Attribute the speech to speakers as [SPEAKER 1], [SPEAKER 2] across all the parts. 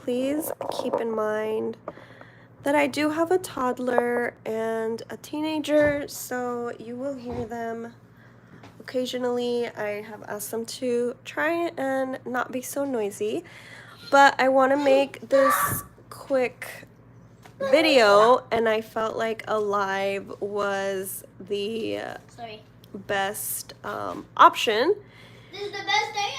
[SPEAKER 1] please keep in mind that I do have a toddler and a teenager, so you will hear them occasionally. I have asked them to try and not be so noisy, but I want to make this quick video, and I felt like a live was the best option.
[SPEAKER 2] This is the best day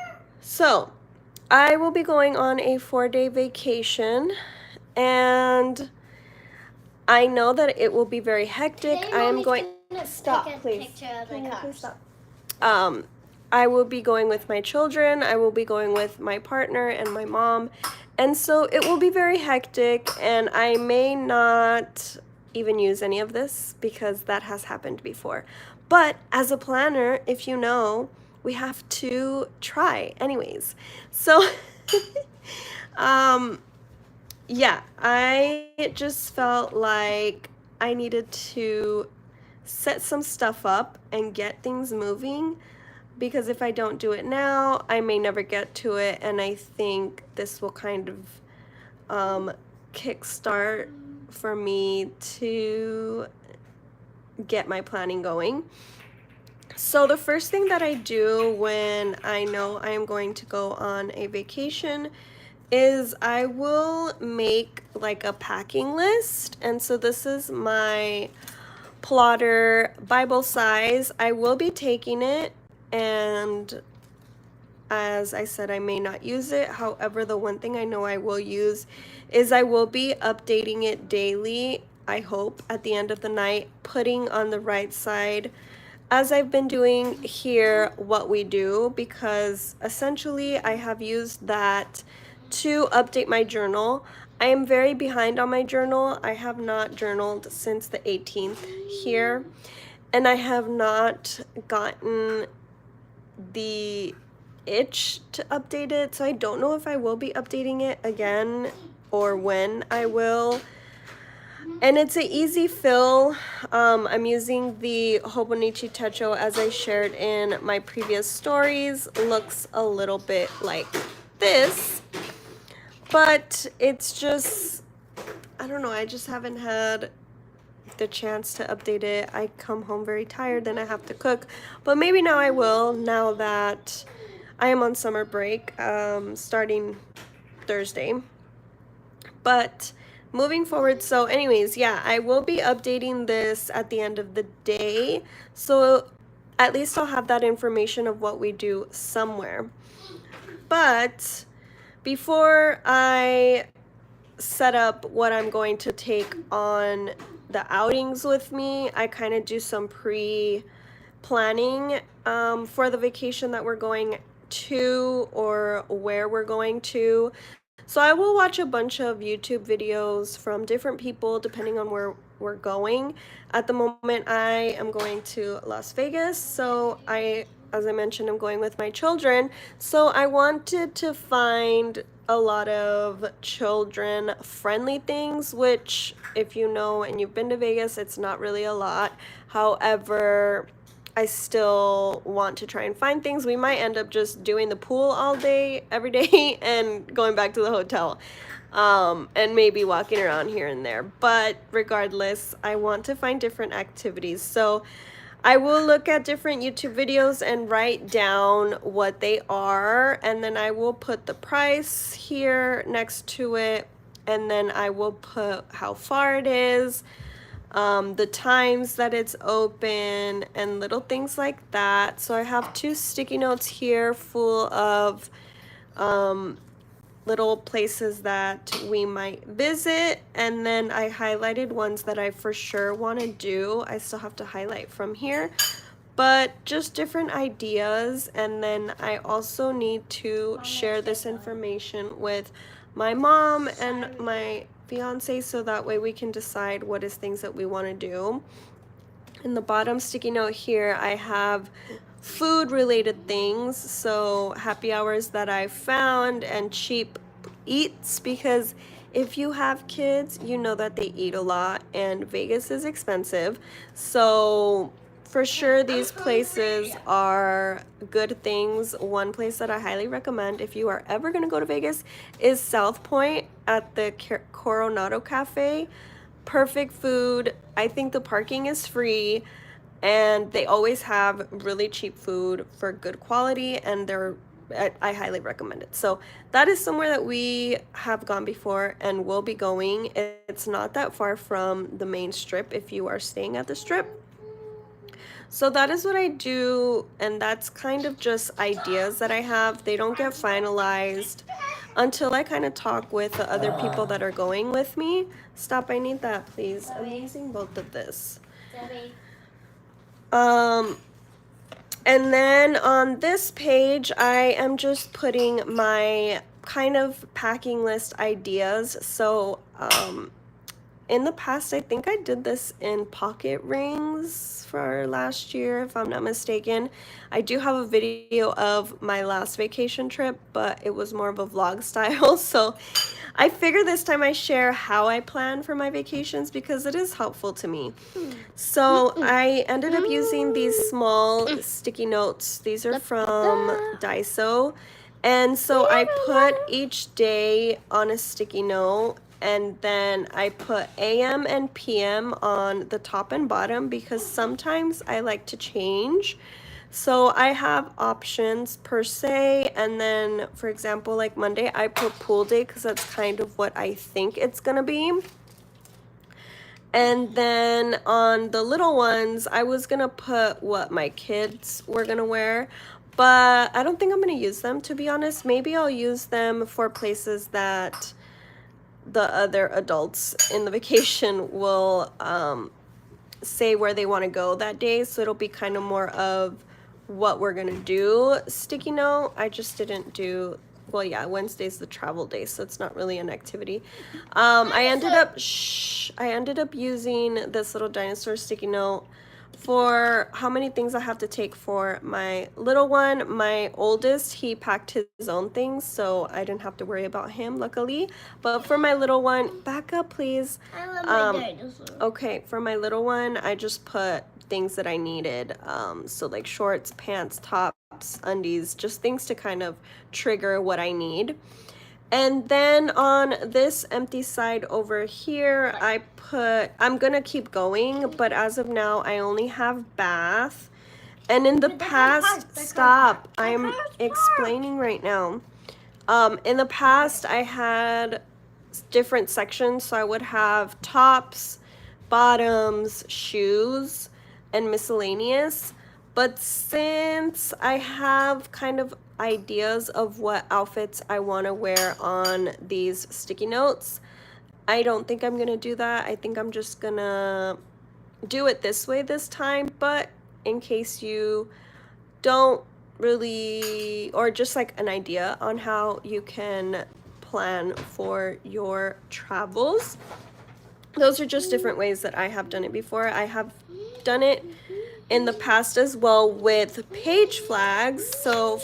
[SPEAKER 2] ever!
[SPEAKER 1] So, I will be going on a 4-day vacation, and I know that it will be very hectic. I am going. Stop, please. Can you please stop? I will be going with my children. I will be going with my partner and my mom, and so it will be very hectic. And I may not even use any of this because that has happened before. But as a planner, if you know, we have to try anyways. So, yeah, I just felt like I needed to set some stuff up and get things moving, because if I don't do it now, I may never get to it, and I think this will kind of kickstart for me to get my planning going. So the first thing that I do when I know I am going to go on a vacation is I will make like a packing list. And so this is my plotter Bible size. I will be taking it, and as I said, I may not use it. However, the one thing I know I will use is I will be updating it daily, I hope, at the end of the night, putting on the right side, as I've been doing here, what we do, because essentially I have used that to update my journal. I am very behind on my journal. I have not journaled since the 18th here, and I have not gotten the itch to update it, so I don't know if I will be updating it again or when I will. And it's an easy fill. I'm using the Hobonichi Techo, as I shared in my previous stories. Looks a little bit like this, but it's just, I don't know, I just haven't had the chance to update it. I come home very tired, then I have to cook, but maybe now I will, now that I am on summer break, starting Thursday. But moving forward, so anyways, yeah, I will be updating this at the end of the day, so at least I'll have that information of what we do somewhere. But before I set up what I'm going to take on the outings with me, I kind of do some pre-planning for the vacation that we're going to, or where we're going to. So I will watch a bunch of YouTube videos from different people depending on where we're going. At the moment, I am going to Las Vegas, so as I mentioned, I'm going with my children. So I wanted to find a lot of children-friendly things, which, if you know and you've been to Vegas, it's not really a lot. However, I still want to try and find things. We might end up just doing the pool all day, every day, and going back to the hotel, and maybe walking around here and there. But regardless, I want to find different activities. So I will look at different YouTube videos and write down what they are, and then I will put the price here next to it, and then I will put how far it is, the times that it's open, and little things like that. So I have 2 sticky notes here full of little places that we might visit, and then I highlighted ones that I for sure want to do. I still have to highlight from here, but just different ideas. And then I also need to share this information with my mom and my fiance, so that way we can decide what is things that we want to do. In the bottom sticky note here, I have food related things, so happy hours that I found and cheap eats, because if you have kids, you know that they eat a lot and Vegas is expensive. So for sure these places are good things. One place that I highly recommend if you are ever going to go to Vegas is South Point at the Coronado Cafe. Perfect food. I think the parking is free, and they always have really cheap food for good quality, and I highly recommend it. So that is somewhere that we have gone before and will be going. It's not that far from the main strip if you are staying at the strip. So that is what I do, and that's kind of just ideas that I have. They don't get finalized until I kind of talk with the other people that are going with me. Stop, I need that, please. I'm using both of this. And then on this page, I am just putting my kind of packing list ideas. So, in the past, I think I did this in pocket rings for last year, if I'm not mistaken. I do have a video of my last vacation trip, but it was more of a vlog style. So I figure this time I share how I plan for my vacations because it is helpful to me. So I ended up using these small sticky notes. These are from Daiso. And so I put each day on a sticky note, and then I put AM and PM on the top and bottom because sometimes I like to change. So I have options per se, and then for example, like Monday, I put pool day because that's kind of what I think it's gonna be. And then on the little ones, I was gonna put what my kids were gonna wear, but I don't think I'm gonna use them, to be honest. Maybe I'll use them for places that the other adults in the vacation will say where they want to go that day, so it'll be kind of more of what we're gonna do sticky note. I just didn't do, well, yeah, Wednesday's the travel day, so it's not really an activity. I ended up using this little dinosaur sticky note for how many things I have to take for my little one. My oldest, he packed his own things, so I didn't have to worry about him, luckily. But for my little one, back up, please.
[SPEAKER 2] I love my dinosaur.
[SPEAKER 1] Okay, for my little one, I just put things that I needed. So like shorts, pants, tops, undies, just things to kind of trigger what I need. And then on this empty side over here, I'm gonna keep going, but as of now, I only have bath. And in the past, stop, I'm explaining right now. In the past, I had different sections, so I would have tops, bottoms, shoes, and miscellaneous. But since I have kind of ideas of what outfits I want to wear on these sticky notes, I don't think I'm gonna do that. I think I'm just gonna do it this way this time. But in case you don't really, or just like an idea on how you can plan for your travels, those are just different ways that I have done it before. I have done it in the past as well with page flags. So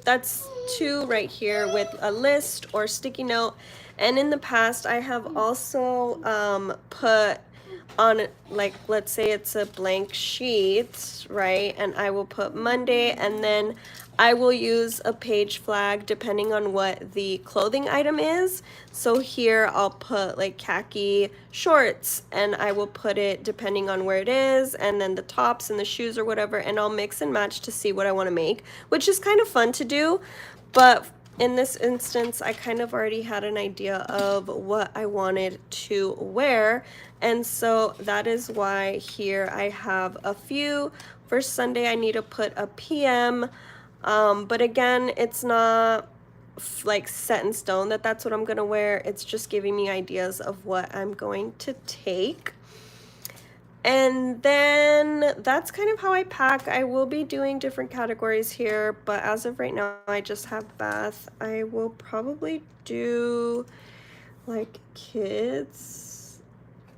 [SPEAKER 1] that's two right here with a list or sticky note. And in the past, I have also put on, like, let's say it's a blank sheet, right? And I will put Monday, and then I will use a page flag depending on what the clothing item is. So here I'll put like khaki shorts, and I will put it depending on where it is, and then the tops and the shoes or whatever, and I'll mix and match to see what I want to make, which is kind of fun to do. But in this instance, I kind of already had an idea of what I wanted to wear, and so that is why here I have a few. For Sunday, I need to put a PM, but again, it's not like set in stone that that's what I'm gonna wear. It's just giving me ideas of what I'm going to take. And then that's kind of how I pack. I will be doing different categories here, but as of right now, I just have bath. I will probably do like kids,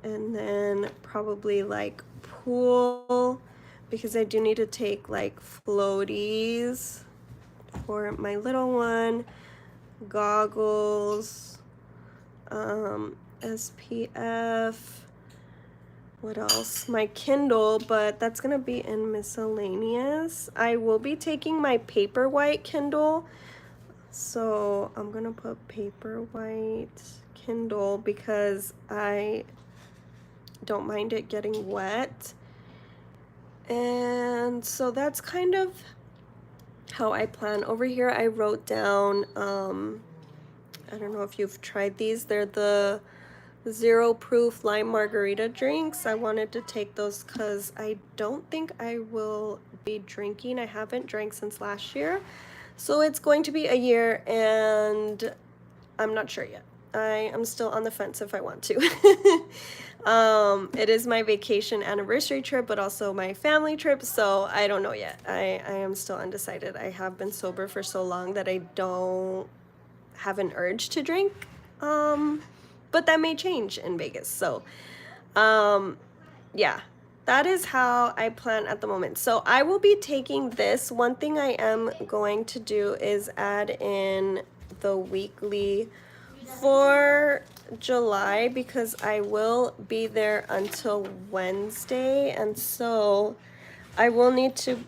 [SPEAKER 1] and then probably like pool, because I do need to take like floaties for my little one, goggles, SPF, what else? My Kindle, but that's gonna be in miscellaneous. I will be taking my Paperwhite Kindle, so I'm gonna put Paperwhite Kindle because I don't mind it getting wet. And so that's kind of how I plan. Over here I wrote down, I don't know if you've tried these. They're the 0 proof lime margarita drinks. I wanted to take those because I don't think I will be drinking. I haven't drank since last year. So it's going to be a year and I'm not sure yet. I am still on the fence if I want to. It is my vacation anniversary trip, but also my family trip, so I don't know yet. I am still undecided. I have been sober for so long that I don't have an urge to drink. But that may change in Vegas. So, yeah, that is how I plan at the moment. So I will be taking this. One thing I am going to do is add in the weekly for July because I will be there until Wednesday, and so I will need to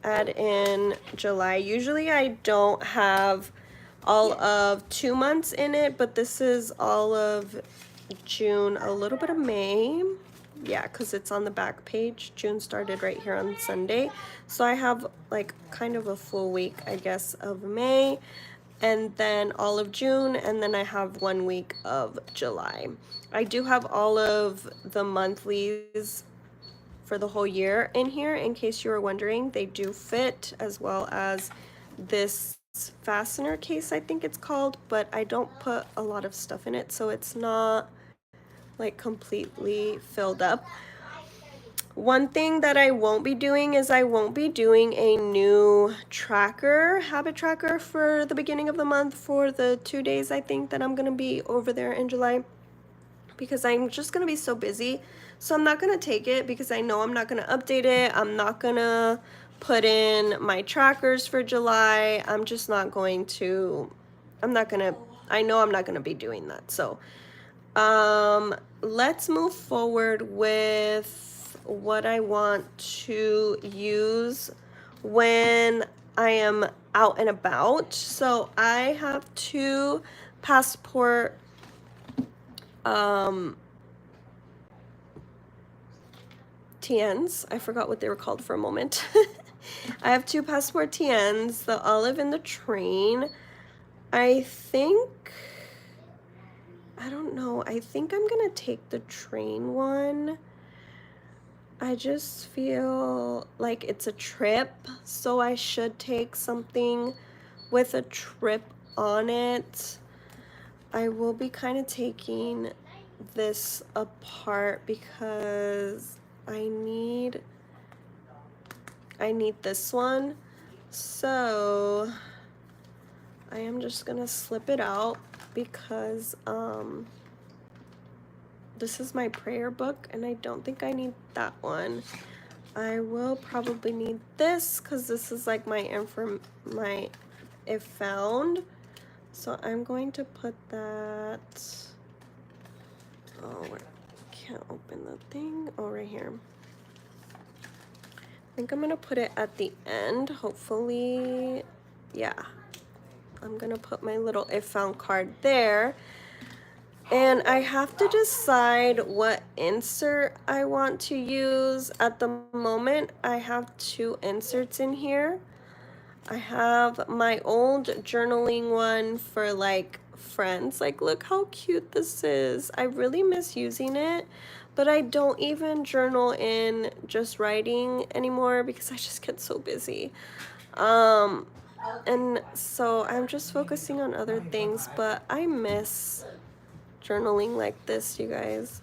[SPEAKER 1] add in July. Usually I don't have all of 2 months in it, but this is all of June, a little bit of May. Yeah, because it's on the back page. June started right here on Sunday. So I have like kind of a full week, I guess, of May, and then all of June, and then I have 1 week of July. I do have all of the monthlies for the whole year in here, in case you were wondering. They do fit, as well as this fastener case, I think it's called, but I don't put a lot of stuff in it, so it's not like completely filled up. One thing that I won't be doing is I won't be doing a new tracker, habit tracker, for the beginning of the month for the 2 days I think that I'm gonna be over there in July, because I'm just gonna be so busy. So I'm not gonna take it because I know I'm not gonna update it. I'm not gonna put in my trackers for July. I'm just not going to, I know I'm not gonna be doing that. So let's move forward with what I want to use when I am out and about. So I have 2 passport TNs. I forgot what they were called for a moment. I have 2 passport TNs, the olive and the train. I think, I don't know, I think I'm gonna take the train one. I just feel like it's a trip, so I should take something with a trip on it. I will be kind of taking this apart because I need this one. So I am just gonna slip it out because this is my prayer book and I don't think I need that one. I will probably need this because this is like my if found. So I'm going to put that, oh, I can't open the thing. Oh, right here. I think I'm gonna put it at the end, hopefully. Yeah, I'm gonna put my little if found card there. And I have to decide what insert I want to use. At the moment, I have 2 inserts in here. I have my old journaling one for like friends. Like, look how cute this is. I really miss using it, but I don't even journal in just writing anymore because I just get so busy. And so I'm just focusing on other things, but I miss journaling like this, you guys.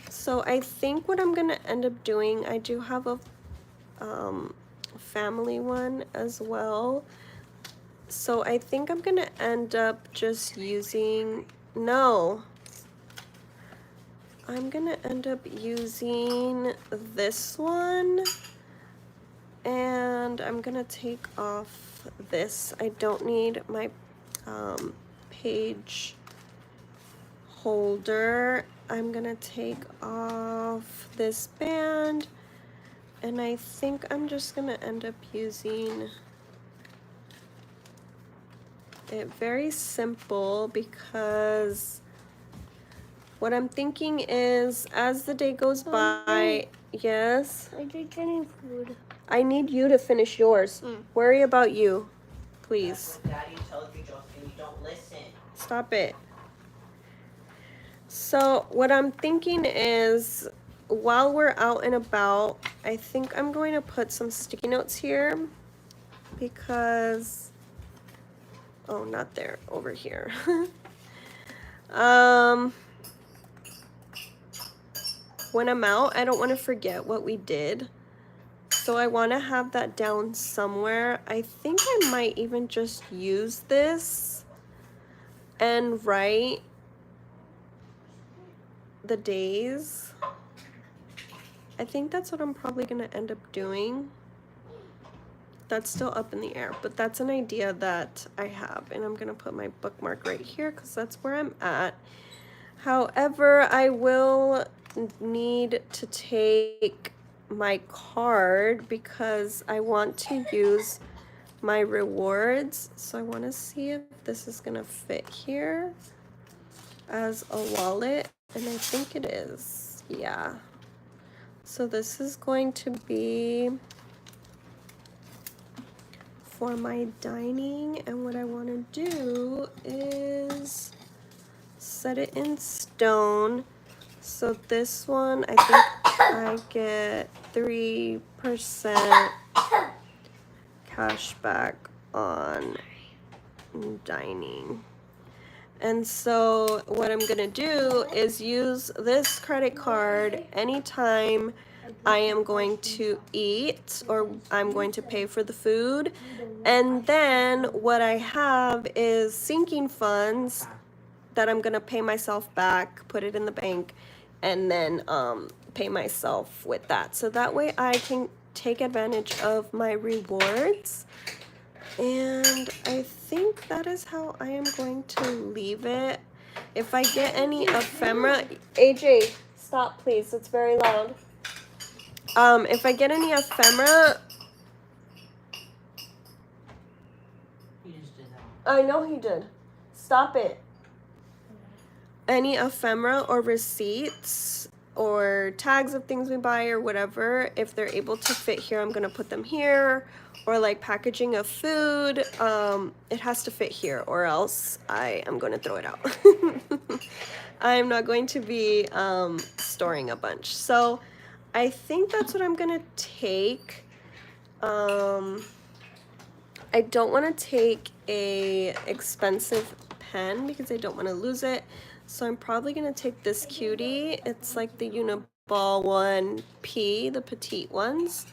[SPEAKER 1] So I think what I'm gonna end up doing, I do have a family one as well. So I think I'm gonna end up just using, no, I'm gonna end up using this one, and I'm gonna take off this. I don't need my page holder. I'm gonna take off this band, and I think I'm just gonna end up using it very simple, because what I'm thinking is as the day goes by, yes,
[SPEAKER 2] I drink any food.
[SPEAKER 1] I need you to finish yours. Worry about you, please.
[SPEAKER 3] That's what Daddy tells you, Jocelyn. You don't listen.
[SPEAKER 1] Stop it. So what I'm thinking is, while we're out and about, I think I'm going to put some sticky notes here, because, oh, not there, over here. When I'm out, I don't want to forget what we did. So I want to have that down somewhere. I think I might even just use this and write the days. I think that's what I'm probably going to end up doing. That's still up in the air, but that's an idea that I have, and I'm gonna put my bookmark right here because that's where I'm at. However, I will need to take my card because I want to use my rewards. So I want to see if this is gonna fit here as a wallet, and I think it is. Yeah. So this is going to be for my dining, and what I want to do is set it in stone. So this one, I think I get 3% cash back on dining. And so what I'm gonna do is use this credit card anytime I am going to eat or I'm going to pay for the food. And then what I have is sinking funds that I'm gonna pay myself back, put it in the bank, and then pay myself with that. So that way I can take advantage of my rewards. And I think that is how I am going to leave it. If I get any ephemera, AJ, stop please, it's very loud. If I get any ephemera,
[SPEAKER 3] He just did that.
[SPEAKER 1] I know he did. Stop it. Any ephemera or receipts or tags of things we buy or whatever, if they're able to fit here, I'm gonna put them here. Or like packaging of food, it has to fit here or else I am going to throw it out. I'm not going to be storing a bunch. So I think that's what I'm going to take. I don't want to take a expensive pen because I don't want to lose it. So I'm probably going to take this cutie. It's like the Uniball 1P, the petite ones.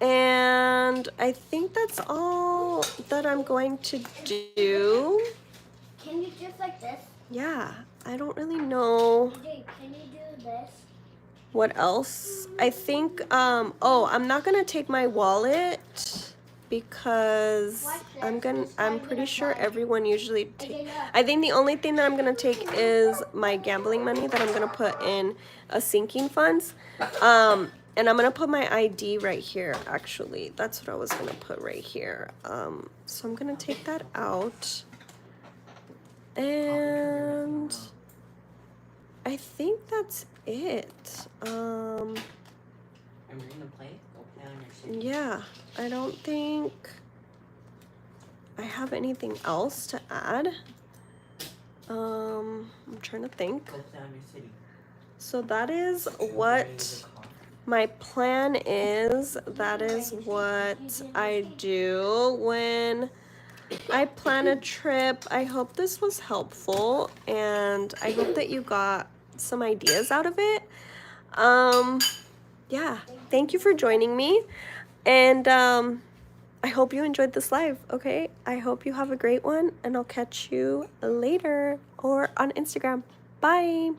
[SPEAKER 1] And I think that's all that I'm going to do.
[SPEAKER 2] Can you just like this?
[SPEAKER 1] Yeah, I don't really know
[SPEAKER 2] DJ, can you do this?
[SPEAKER 1] what else. I think, oh, I'm not gonna take my wallet because I'm pretty sure everyone usually takes. I think the only thing that I'm gonna take is my gambling money that I'm gonna put in a sinking funds. And I'm gonna put my ID right here, actually. That's what I was gonna put right here. So I'm gonna take that out. And I think that's it.
[SPEAKER 3] Are we gonna play? Go play on your city.
[SPEAKER 1] Yeah, I don't think I have anything else to add. I'm trying to think.
[SPEAKER 3] Go play on your city.
[SPEAKER 1] So that is what my plan is. That is what I do when I plan a trip. I hope this was helpful, and I hope that you got some ideas out of it. Yeah, thank you for joining me, and I hope you enjoyed this live. Okay, I hope you have a great one, and I'll catch you later or on Instagram. Bye.